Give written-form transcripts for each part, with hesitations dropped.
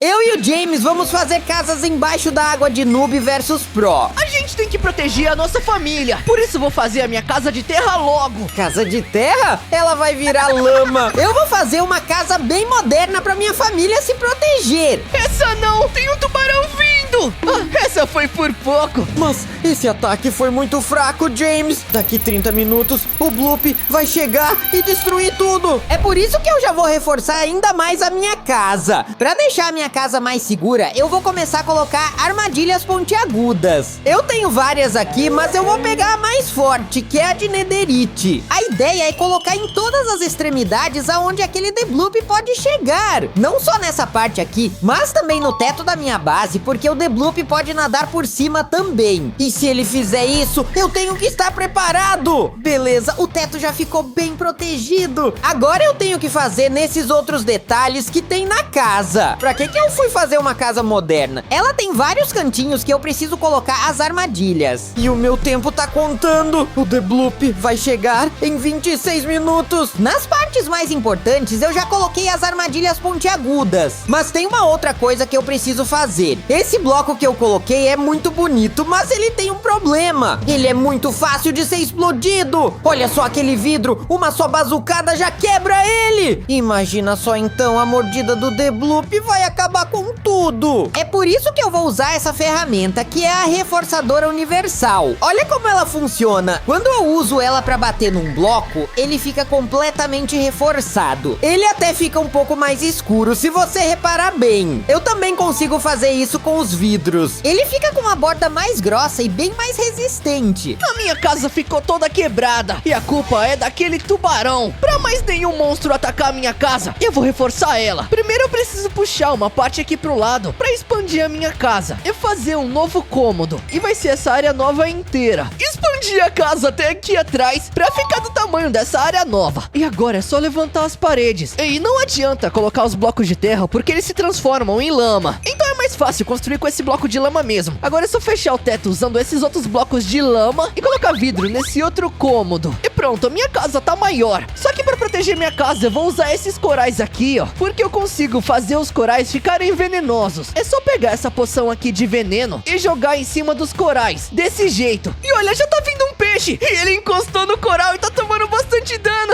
Eu e o James vamos fazer casas embaixo da água de Noob versus Pro. A gente tem que proteger a nossa família. Por isso vou fazer a minha casa de terra logo. Casa de terra? Ela vai virar lama. Eu vou fazer uma casa bem moderna pra minha família se proteger. Essa não! Tem um tubarão vindo! Essa foi por pouco. Mas esse ataque foi muito fraco, James. Daqui 30 minutos, o Bloop vai chegar e destruir tudo. É por isso que eu já vou reforçar ainda mais a minha casa. Pra deixar a minha casa mais segura, eu vou começar a colocar armadilhas pontiagudas. Eu tenho várias aqui, mas eu vou pegar a mais forte, que é a de Netherite. A ideia é colocar em todas as extremidades aonde aquele The Bloop pode chegar. Não só nessa parte aqui, mas também no teto da minha base, porque o The Bloop pode nadar por cima também. E se ele fizer isso, eu tenho que estar preparado. Beleza, o teto já ficou bem protegido. Agora eu tenho que fazer nesses outros detalhes que tem na casa. Pra que eu fui fazer uma casa moderna? Ela tem vários cantinhos que eu preciso colocar as armadilhas. E o meu tempo tá contando. O The Bloop vai chegar em 26 minutos. Nas partes mais importantes, eu já coloquei as armadilhas pontiagudas. Mas tem uma outra coisa que eu preciso fazer. Esse bloco que eu coloquei é muito bonito, mas ele tem um problema. Ele é muito fácil de ser explodido. Olha só aquele vidro. Uma só bazucada já quebra ele. Imagina só então, a mordida do The Bloop vai acabar com tudo. É por isso que eu vou usar essa ferramenta, que é a reforçadora universal. Olha como ela funciona. Quando eu uso ela pra bater num bloco, ele fica completamente reforçado. Ele até fica um pouco mais escuro, se você reparar bem. Eu também consigo fazer isso com os vidros. Ele fica com uma borda mais grossa e bem mais resistente. A minha casa ficou toda quebrada e a culpa é daquele tubarão. Pra mais nenhum monstro atacar a minminha casa, eu vou reforçar ela. Primeiro eu preciso puxar uma parte aqui pro lado pra expandir a minha casa e fazer um novo cômodo. E vai ser essa área nova inteira. Expandir a casa até aqui atrás pra ficar do tamanho dessa área nova. E agora é só levantar as paredes. E não adianta colocar os blocos de terra porque eles se transformam em lama. Então é mais fácil construir com esse bloco de lama mesmo. Agora é só fechar o teto usando esses outros blocos de lama e colocar vidro nesse outro cômodo. E pronto, a minha casa tá maior. Só que pra proteger minha casa eu vou usar esses corais aqui, ó, porque eu consigo fazer os corais ficarem venenosos. É só pegar essa poção aqui de veneno e jogar em cima dos corais, desse jeito. E olha, já tá vindo um peixe e ele encostou no coral e tá tomando bastante dano.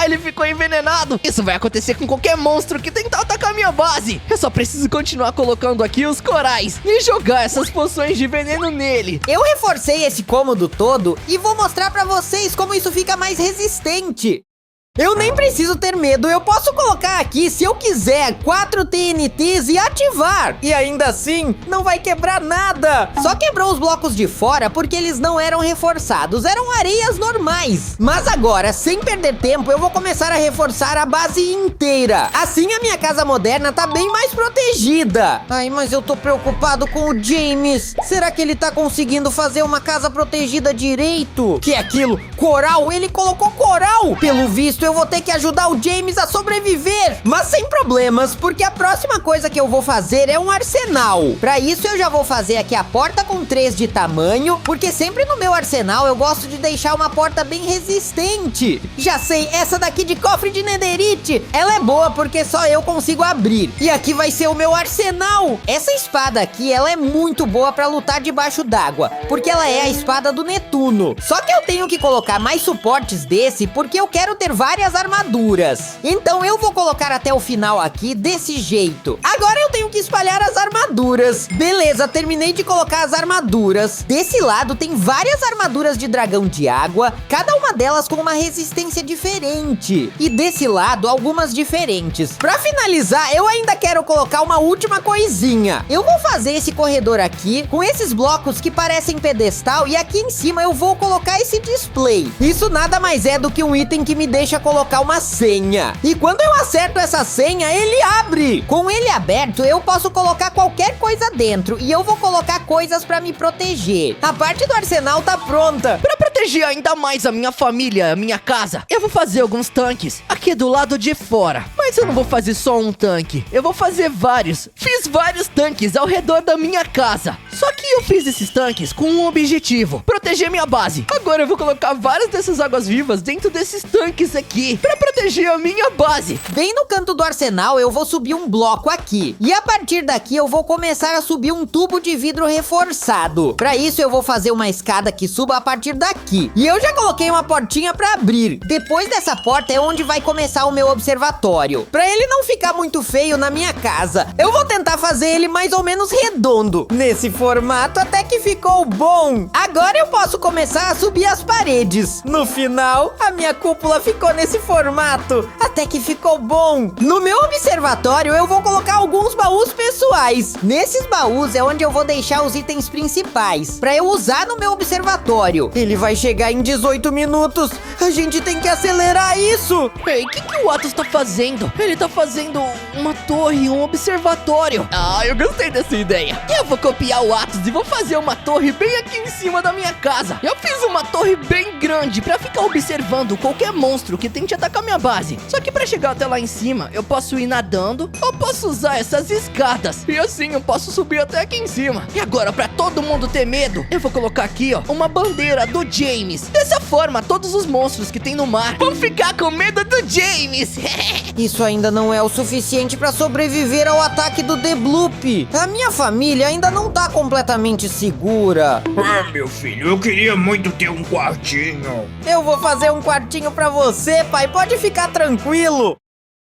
Ele ficou envenenado. Isso vai acontecer com qualquer monstro que tentar atacar minha base. Eu só preciso continuar colocando aqui os corais e jogar essas poções de veneno nele. Eu reforcei esse cômodo todo e vou mostrar pra vocês como isso fica mais resistente. Eu nem preciso ter medo, eu posso colocar aqui, se eu quiser, 4 TNTs e ativar. E ainda assim, não vai quebrar nada. Só quebrou os blocos de fora porque eles não eram reforçados, eram areias normais. Mas agora, sem perder tempo, eu vou começar a reforçar a base inteira. Assim a minha casa moderna tá bem mais protegida. Ai, mas eu tô preocupado com o James. Será que ele tá conseguindo fazer uma casa protegida direito? Que é aquilo? Coral? Ele colocou coral! Pelo visto, eu vou ter que ajudar o James a sobreviver, mas sem problemas, porque a próxima coisa que eu vou fazer é um arsenal. Pra isso eu já vou fazer aqui a porta com 3 de tamanho, porque sempre no meu arsenal eu gosto de deixar uma porta bem resistente. Já sei, essa daqui de cofre de Netherite, ela é boa porque só eu consigo abrir. E aqui vai ser o meu arsenal. Essa espada aqui, ela é muito boa pra lutar debaixo d'água, porque ela é a espada do Netuno. Só que eu tenho que colocar mais suportes desse, porque eu quero ter várias armaduras. Então eu vou colocar até o final aqui desse jeito. Agora eu tenho que espalhar as armaduras. Beleza, terminei de colocar as armaduras. Desse lado tem várias armaduras de dragão de água, cada uma delas com uma resistência diferente. E desse lado, algumas diferentes. Pra finalizar, eu ainda quero colocar uma última coisinha. Eu vou fazer esse corredor aqui, com esses blocos que parecem pedestal, e aqui em cima eu vou colocar esse display. Isso nada mais é do que um item que me deixa colocar uma senha. E quando eu acerto essa senha, ele abre. Com ele aberto, eu posso colocar qualquer coisa dentro. E eu vou colocar coisas pra me proteger. A parte do arsenal tá pronta. Pra proteger ainda mais a minha família, a minha casa, eu vou fazer alguns tanques aqui do lado de fora. Mas eu não vou fazer só um tanque. Eu vou fazer vários. Fiz vários tanques ao redor da minha casa. Só que eu fiz esses tanques com um objetivo: proteger minha base. Agora eu vou colocar várias dessas águas-vivas dentro desses tanques aqui, pra proteger a minha base. Bem no canto do arsenal eu vou subir um bloco aqui. E a partir daqui eu vou começar a subir um tubo de vidro reforçado. Pra isso eu vou fazer uma escada que suba a partir daqui. E eu já coloquei uma portinha pra abrir. Depois dessa porta é onde vai começar o meu observatório. Pra ele não ficar muito feio na minha casa, eu vou tentar fazer ele mais ou menos redondo. Nesse formato até que ficou bom. Agora eu posso começar a subir as paredes. No final, a minha cúpula ficou nesse formato. Até que ficou bom. No meu observatório eu vou colocar alguns baús pessoais. Nesses baús é onde eu vou deixar os itens principais pra eu usar no meu observatório. Ele vai chegar em 18 minutos. A gente tem que acelerar isso. Ei, o que o Atos tá fazendo? Ele tá fazendo uma torre, um observatório. Ah, eu gostei dessa ideia. Eu vou copiar o Atos e vou fazer uma torre bem aqui em cima da minha casa. Eu fiz uma torre bem grande pra ficar observando qualquer monstro que tente atacar minha base. Só que pra chegar até lá em cima, eu posso ir nadando ou posso usar essas escadas. E assim eu posso subir até aqui em cima. E agora, pra todo mundo ter medo, eu vou colocar aqui, ó, uma bandeira do James. Dessa forma, todos os monstros que tem no mar vão ficar com medo do James. Isso ainda não é o suficiente pra sobreviver ao ataque do The Bloop. A minha família ainda não tá completamente segura. Ah, meu filho, eu queria muito ter um quartinho. Eu vou fazer um quartinho pra você, pai. Pode ficar tranquilo.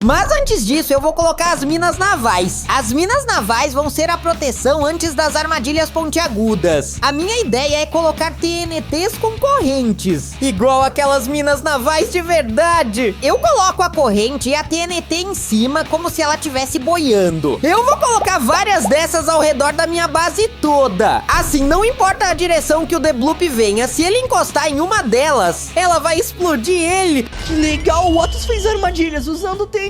Mas antes disso, eu vou colocar as minas navais. As minas navais vão ser a proteção antes das armadilhas pontiagudas. A minha ideia é colocar TNTs com correntes, igual aquelas minas navais de verdade. Eu coloco a corrente e a TNT em cima, como se ela estivesse boiando. Eu vou colocar várias dessas ao redor da minha base toda. Assim, não importa a direção que o The Bloop venha, se ele encostar em uma delas, ela vai explodir ele. Que legal, o Atos fez armadilhas usando TNTs.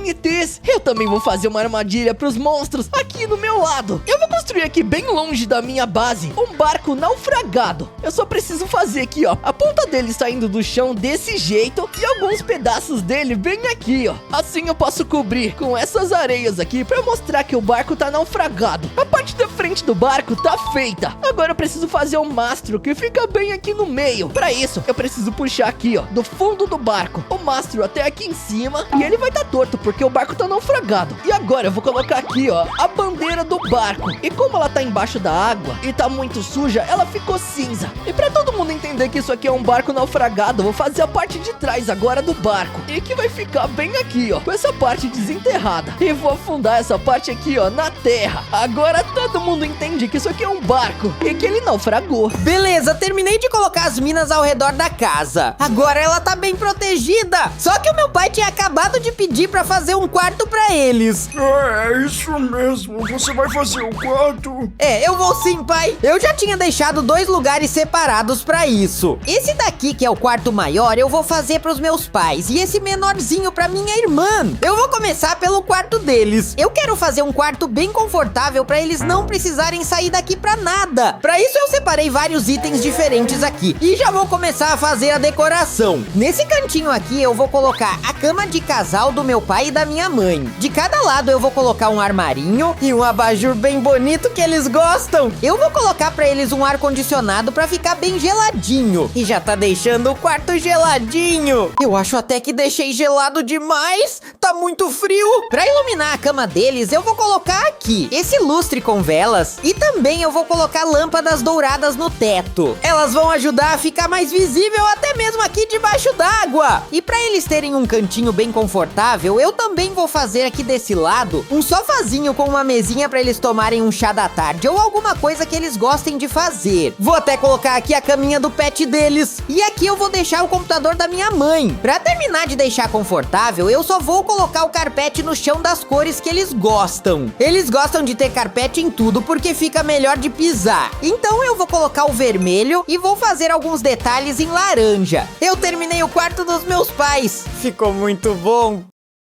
Eu também vou fazer uma armadilha pros monstros aqui no meu lado. Eu vou construir aqui bem longe da minha base um barco naufragado. Eu só preciso fazer aqui, ó, a ponta dele saindo do chão desse jeito e alguns pedaços dele bem aqui, ó. Assim eu posso cobrir com essas areias aqui pra mostrar que o barco tá naufragado. A parte da frente do barco tá feita. Agora eu preciso fazer um mastro que fica bem aqui no meio. Pra isso, eu preciso puxar aqui, ó, do fundo do barco o mastro até aqui em cima e ele vai estar torto porque o barco tá naufragado. E agora eu vou colocar aqui, ó, a bandeira do barco. E como ela tá embaixo da água e tá muito suja, ela ficou cinza. E pra todo mundo entender que isso aqui é um barco naufragado, eu vou fazer a parte de trás agora do barco. E que vai ficar bem aqui, ó, com essa parte desenterrada. E vou afundar essa parte aqui, ó, na terra. Agora todo mundo entende que isso aqui é um barco e que ele naufragou. Beleza, terminei de colocar as minas ao redor da casa. Agora ela tá bem protegida. Só que o meu pai tinha acabado de pedir pra fazer um quarto pra eles. É isso mesmo, você vai fazer o quarto? É, eu vou sim, pai. Eu já tinha deixado 2 lugares separados pra isso. Esse daqui, que é o quarto maior, eu vou fazer pros meus pais. E esse menorzinho pra minha irmã. Eu vou começar pelo quarto deles. Eu quero fazer um quarto bem confortável pra eles não precisarem sair daqui pra nada. Pra isso eu separei vários itens diferentes aqui. E já vou começar a fazer a decoração. Nesse cantinho aqui eu vou colocar a cama de casal do meu pai e da minha mãe. De cada lado eu vou colocar um armarinho e um abajur bem bonito que eles gostam. Eu vou colocar pra eles um ar-condicionado pra ficar bem geladinho. E já tá deixando o quarto geladinho. Eu acho até que deixei gelado demais. Tá muito frio. Pra iluminar a cama deles, eu vou colocar aqui esse lustre com velas. E também eu vou colocar lâmpadas douradas no teto. Elas vão ajudar a ficar mais visível até mesmo aqui debaixo d'água. E pra eles terem um cantinho bem confortável, eu também vou fazer aqui desse lado um sofazinho com uma mesinha pra eles tomarem um chá da tarde ou alguma coisa que eles gostem de fazer. Vou até colocar aqui a caminha do pet deles. E aqui eu vou deixar o computador da minha mãe. Pra terminar de deixar confortável, eu só vou colocar o carpete no chão das cores que eles gostam. Eles gostam de ter carpete em tudo porque fica melhor de pisar. Então eu vou colocar o vermelho e vou fazer alguns detalhes em laranja. Eu terminei o quarto dos meus pais. Ficou muito bom.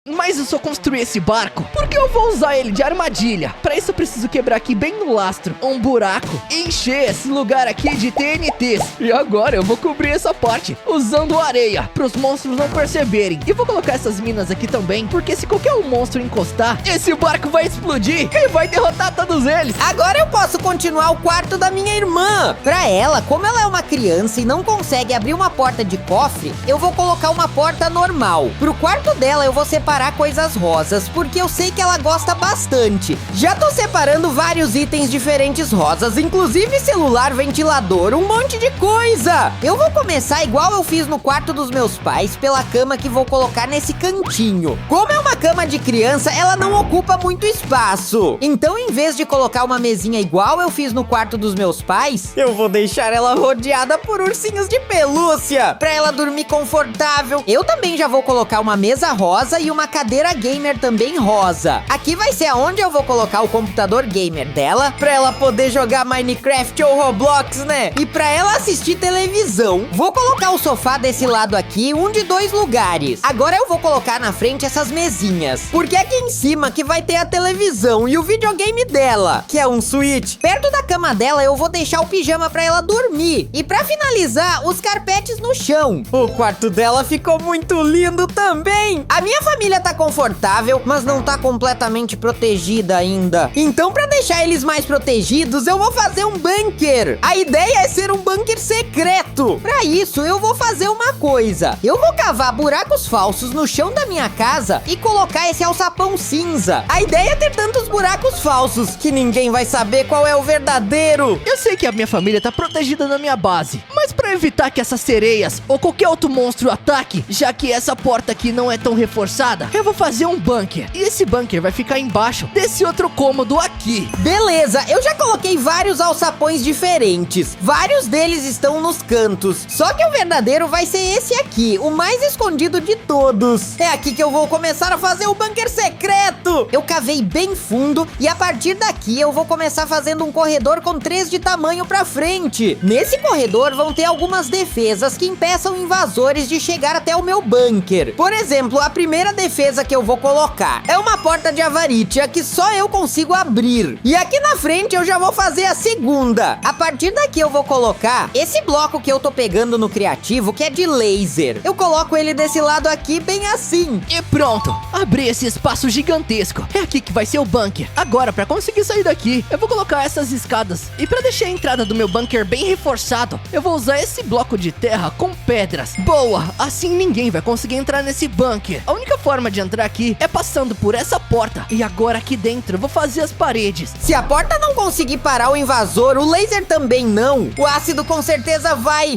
Mas eu só construí esse barco porque eu vou usar ele de armadilha. Pra isso eu preciso quebrar aqui bem no lastro um buraco e encher esse lugar aqui de TNTs. E agora eu vou cobrir essa parte usando areia para os monstros não perceberem. E vou colocar essas minas aqui também, porque se qualquer um monstro encostar, esse barco vai explodir e vai derrotar todos eles. Agora eu posso continuar o quarto da minha irmã. Pra ela, como ela é uma criança e não consegue abrir uma porta de cofre, eu vou colocar uma porta normal. Pro quarto dela eu vou separar coisas rosas, porque eu sei que ela gosta bastante. Já tô separando vários itens diferentes rosas, inclusive celular, ventilador, um monte de coisa. Eu vou começar igual eu fiz no quarto dos meus pais, pela cama que vou colocar nesse cantinho. Como é uma cama de criança, ela não ocupa muito espaço. Então, em vez de colocar uma mesinha igual eu fiz no quarto dos meus pais, eu vou deixar ela rodeada por ursinhos de pelúcia, pra ela dormir confortável. Eu também já vou colocar uma mesa rosa e uma cadeira gamer também rosa. Aqui vai ser aonde eu vou colocar o computador gamer dela, pra ela poder jogar Minecraft ou Roblox, né? E pra ela assistir televisão. Vou colocar o sofá desse lado aqui, um de 2 lugares. Agora eu vou colocar na frente essas mesinhas, porque aqui em cima que vai ter a televisão e o videogame dela, que é um Switch. Perto da cama dela eu vou deixar o pijama pra ela dormir. E pra finalizar, os carpetes no chão. O quarto dela ficou muito lindo também. A minha família tá confortável, mas não tá completamente protegida ainda. Então, pra deixar eles mais protegidos, eu vou fazer um bunker. A ideia é ser um bunker secreto. Pra isso, eu vou fazer uma coisa. Eu vou cavar buracos falsos no chão da minha casa e colocar esse alçapão cinza. A ideia é ter tantos buracos falsos que ninguém vai saber qual é o verdadeiro. Eu sei que a minha família tá protegida na minha base, mas pra evitar que essas sereias ou qualquer outro monstro ataque, já que essa porta aqui não é tão reforçada, eu vou fazer um bunker. E esse bunker vai ficar embaixo desse outro cômodo aqui. Beleza, eu já coloquei vários alçapões diferentes. Vários deles estão nos cantos. Só que o verdadeiro vai ser esse aqui, o mais escondido de todos. É aqui que eu vou começar a fazer o bunker secreto. Eu cavei bem fundo e a partir daqui eu vou começar fazendo um corredor com 3 de tamanho pra frente. Nesse corredor vão ter algumas defesas que impeçam invasores de chegar até o meu bunker. Por exemplo, a primeira defesa que eu vou colocar é uma porta de avaritia que só eu consigo abrir. E aqui na frente eu já vou fazer a segunda. A partir daqui eu vou colocar esse bloco que eu tô pegando no criativo, que é de laser. Eu coloco ele desse lado aqui, bem assim. E pronto, abri esse espaço gigantesco. É aqui que vai ser o bunker. Agora, pra conseguir sair daqui, eu vou colocar essas escadas. E pra deixar a entrada do meu bunker bem reforçado, eu vou usar esse bloco de terra com pedras. Boa, assim ninguém vai conseguir entrar nesse bunker. A única forma de entrar aqui é passando por essa porta. E agora aqui dentro eu vou fazer as paredes. Se a porta não conseguir parar o invasor, o laser também não. O ácido com certeza vai.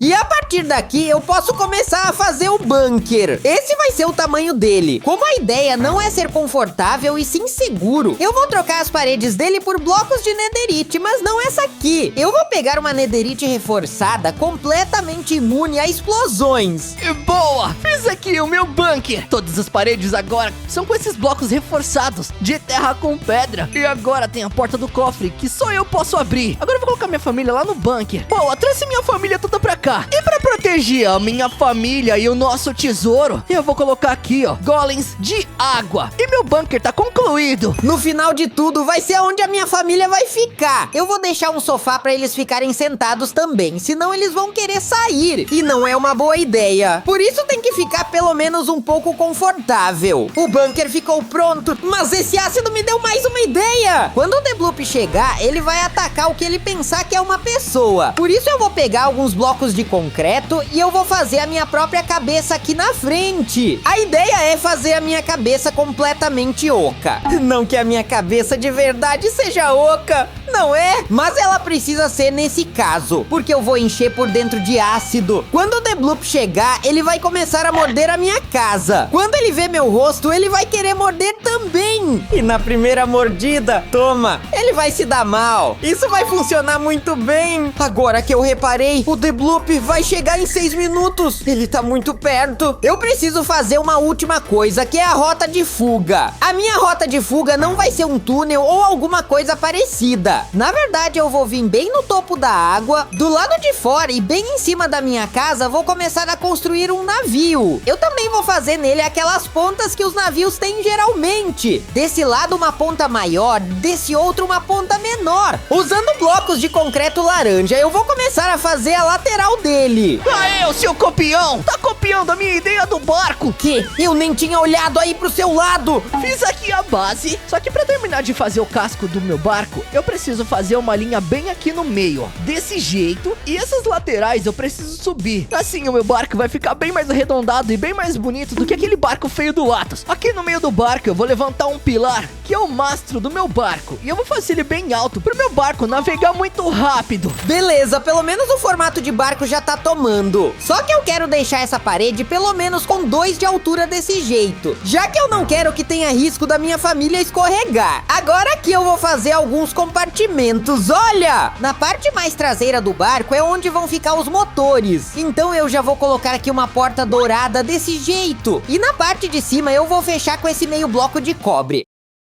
E a partir daqui eu posso começar a fazer o bunker. Esse vai ser o tamanho dele. Como a ideia não é ser confortável e sim seguro, eu vou trocar as paredes dele por blocos de netherite, mas não essa aqui. Eu vou pegar uma netherite reforçada completamente imune a explosões. E boa! Fiz aqui o meu bunker. Todas as paredes agora são com esses blocos reforçados de terra com pedra. E agora tem a porta do cofre que só eu posso abrir. Agora eu vou colocar minha família lá no bunker. Boa, trouxe minha família toda pra cá. E pra proteger a minha família e o nosso tesouro, eu vou colocar aqui, ó, golems de água. E meu bunker tá concluído. No final de tudo, vai ser onde a minha família vai ficar. Eu vou deixar um sofá pra eles ficarem sentados também, senão eles vão querer sair. E não é uma boa ideia. Por isso tem que ficar pelo menos um pouco confortável. O bunker ficou pronto, mas esse ácido me deu mais uma ideia. Quando o Debloop chegar, ele vai atacar o que ele pensar que é uma pessoa. Por isso eu vou pegar alguns blocos de concreto e eu vou fazer a minha própria cabeça aqui na frente. A ideia é fazer a minha cabeça completamente oca. Não que a minha cabeça de verdade seja oca, não é? Mas ela precisa ser nesse caso, porque eu vou encher por dentro de ácido. Quando o Debloop chegar, ele vai começar a morder a minha casa. Quando ele ver meu rosto, ele vai querer morder também. E na primeira mordida, toma, ele vai se dar mal. Isso vai funcionar muito bem. Agora que eu reparei, o Debloop vai chegar em 6 minutos. Ele tá muito perto. Eu preciso fazer uma última coisa, que é a rota de fuga. A minha rota de fuga não vai ser um túnel ou alguma coisa parecida. nada. Na verdade, eu vou vir bem no topo da água, do lado de fora e bem em cima da minha casa, vou começar a construir um navio. Eu também vou fazer nele aquelas pontas que os navios têm geralmente. Desse lado uma ponta maior, desse outro uma ponta menor. Usando blocos de concreto laranja, eu vou começar a fazer a lateral dele. Aê, o seu copião! Tá copiando a minha ideia do barco! Que? Eu nem tinha olhado aí pro seu lado. Fiz aqui a base, só que pra terminar de fazer o casco do meu barco, eu preciso fazer uma linha bem aqui no meio, ó. Desse jeito, e essas laterais eu preciso subir. Assim o meu barco vai ficar bem mais arredondado e bem mais bonito do que aquele barco feio do Atos. Aqui no meio do barco eu vou levantar um pilar, que é o mastro do meu barco. E eu vou fazer ele bem alto, pro meu barco navegar muito rápido. Beleza, pelo menos o formato de barco já tá tomando. Só que eu quero deixar essa parede pelo menos com 2 de altura desse jeito, já que eu não quero que tenha risco da minha família escorregar. Agora aqui eu vou fazer alguns compartimentos, olha! Na parte mais traseira do barco é onde vão ficar os motores. Então eu já vou colocar aqui uma porta dourada desse jeito. E na parte de cima eu vou fechar com esse meio bloco de cobre.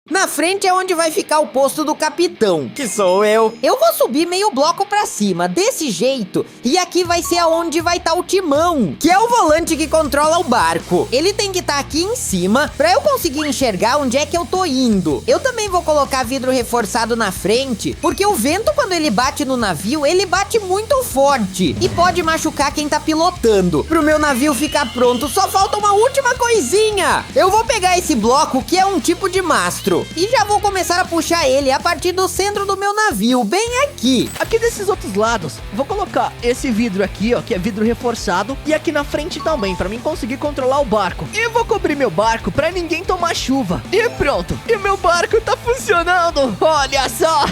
Na frente é onde vai ficar o posto do capitão, que sou eu. Eu vou subir meio bloco pra cima, desse jeito. E aqui vai ser aonde vai estar o timão, que é o volante que controla o barco. Ele tem que estar aqui em cima, pra eu conseguir enxergar onde é que eu tô indo. Eu também vou colocar vidro reforçado na frente, porque o vento, quando ele bate no navio, ele bate muito forte. E pode machucar quem tá pilotando. Pro meu navio ficar pronto, só falta uma última coisinha. Eu vou pegar esse bloco, que é um tipo de mastro, e já vou começar a puxar ele a partir do centro do meu navio, bem aqui. Aqui desses outros lados, vou colocar esse vidro aqui, ó, que é vidro reforçado, e aqui na frente também, pra mim conseguir controlar o barco. E vou cobrir meu barco pra ninguém tomar chuva. E pronto, e meu barco tá funcionando. Olha só,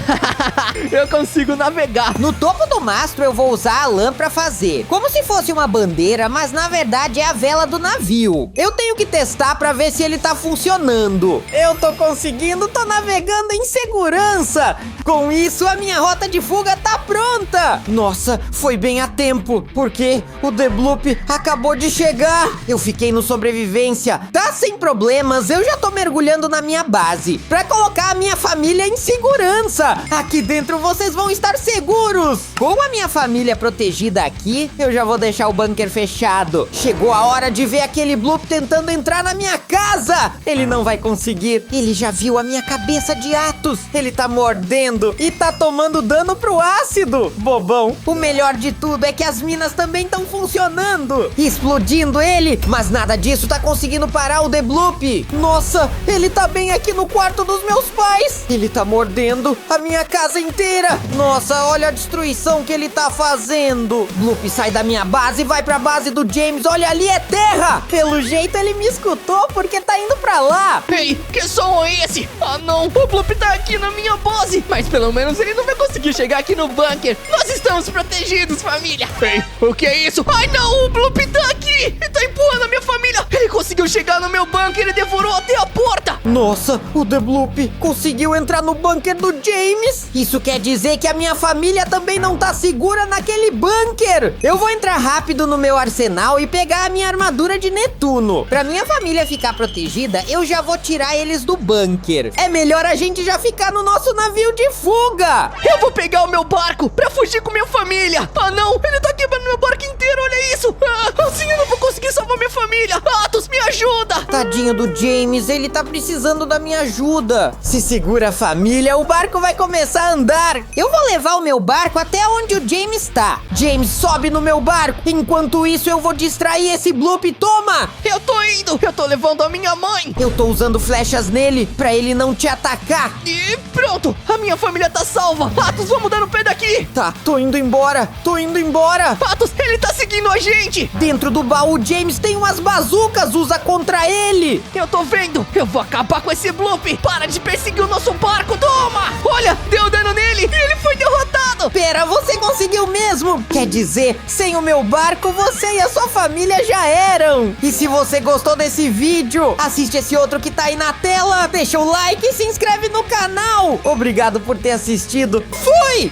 eu consigo navegar. No topo do mastro eu vou usar a lã pra fazer, como se fosse uma bandeira, mas na verdade é a vela do navio. Eu tenho que testar pra ver se ele tá funcionando. Eu tô conseguindo, tô navegando em segurança. Com isso, a minha rota de fuga tá pronta. Nossa, foi bem a tempo, porque o The Bloop acabou de chegar. Eu fiquei no sobrevivência. Tá sem problemas, eu já tô mergulhando na minha base pra colocar a minha família em segurança. Aqui dentro vocês vão estar seguros. Com a minha família protegida aqui, eu já vou deixar o bunker fechado. Chegou a hora de ver aquele Bloop tentando entrar na minha casa. Ele não vai conseguir. Ele já viu a minha cabeça de Atos. Ele tá mordendo e tá tomando dano pro ácido. Bobão. O melhor de tudo é que as minas também estão funcionando, explodindo ele, mas nada disso tá conseguindo parar o The Bloop. Nossa, ele tá bem aqui no quarto dos meus pais. Ele tá mordendo a minha casa inteira. Nossa, olha a destruição que ele tá fazendo. Bloop sai da minha base e vai pra base do James. Olha, ali é terra. Pelo jeito ele me escutou porque tá indo pra lá. Ei, que som é esse? Ah não, o Bloop tá aqui na minha base, mas pelo menos ele não vai conseguir chegar aqui no bunker. Nós estamos protegidos, família. Ei, o que é isso? Ai não, o Bloop tá aqui e tá empurrando a minha família. Ele conseguiu chegar no meu bunker e devorou até a porta. Nossa, o The Bloop conseguiu entrar no bunker do James. Isso quer dizer que a minha família também não tá segura naquele bunker. Eu vou entrar rápido no meu arsenal e pegar a minha armadura de Netuno. Pra minha família ficar protegida, eu já vou tirar eles do bunker. É melhor a gente já ficar no nosso navio de fuga. Eu vou pegar o meu barco pra fugir com minha família. Ah não, ele tá quebrando meu barco inteiro, olha isso. Assim eu não vou conseguir salvar minha família. Atos, me ajuda. Tadinho do James, ele tá precisando da minha ajuda. Se segura, família, o barco vai começar a andar. Eu vou levar o meu barco até onde o James tá. James, sobe no meu barco. Enquanto isso, eu vou distrair esse Bloop. Toma! Eu tô indo, eu tô levando a minha mãe. Eu tô usando flechas nele pra ele não te atacar. E pronto, a minha família tá salva. Atos, vamos dar no pé daqui. Tá, tô indo embora, tô indo embora. Atos, ele tá seguindo a gente. Dentro do baú, James tem umas bazucas, usa contra ele. Eu tô vendo, eu vou acabar com esse Bloop. Para de perseguir o nosso barco, toma. Olha, deu dano nele e ele foi derrotado. Pera, você conseguiu mesmo? Quer dizer, sem o meu barco, você e a sua família já eram. E se você gostou desse vídeo, assiste esse outro que tá aí na tela, deixa o like e se inscreve no canal. Obrigado por ter assistido. Fui!